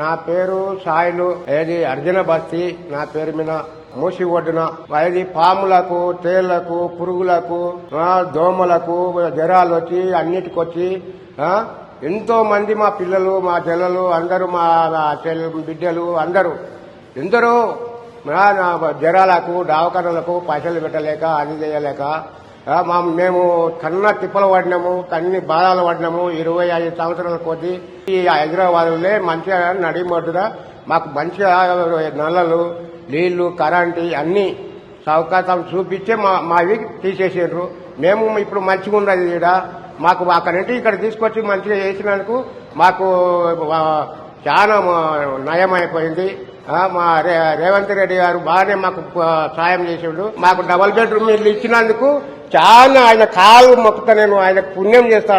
నా పేరు సాయిలు ఏది అర్జున బస్తీ. నా పేరు మీద మూసి ఒడ్డున అది పాములకు, తేళ్లకు, పురుగులకు, దోమలకు జ్వరాలు వచ్చి అన్నిటికొచ్చి ఎంతో మంది మా పిల్లలు, మా చెల్లెలు అందరూ, మా బిడ్డలు అందరూ ఎందరో జ్వరాలకు, దవాఖానలకు పైసలు పెట్టలేక అది చేయలేక మేము కన్నా తిప్పలు పడినాము, కన్ని బాధలు పడినాము. 25 సంవత్సరాల కొద్ది ఈ హైదరాబాద్లో మంచిగా నడిమొడ్డుగా మాకు మంచిగా నల్లలు, నీళ్లు, కరెంటు అన్ని సౌకర్యం చూపించే మావి తీసేసారు. మేము ఇప్పుడు మంచిగా ఉన్నది ఇక్కడ మాకు అక్కడి నుండి ఇక్కడ తీసుకొచ్చి మంచిగా చేసినందుకు మాకు చాలా నయమైపోయింది. మా రేవంత్ రెడ్డి గారు బాగానే మాకు సాయం చేసాడు. మాకు డబుల్ బెడ్రూమ్ ఇల్లు ఇచ్చినందుకు చాలా ఆయన కాలు మొక్కుతా, నేను ఆయనకు పుణ్యం చేస్తా.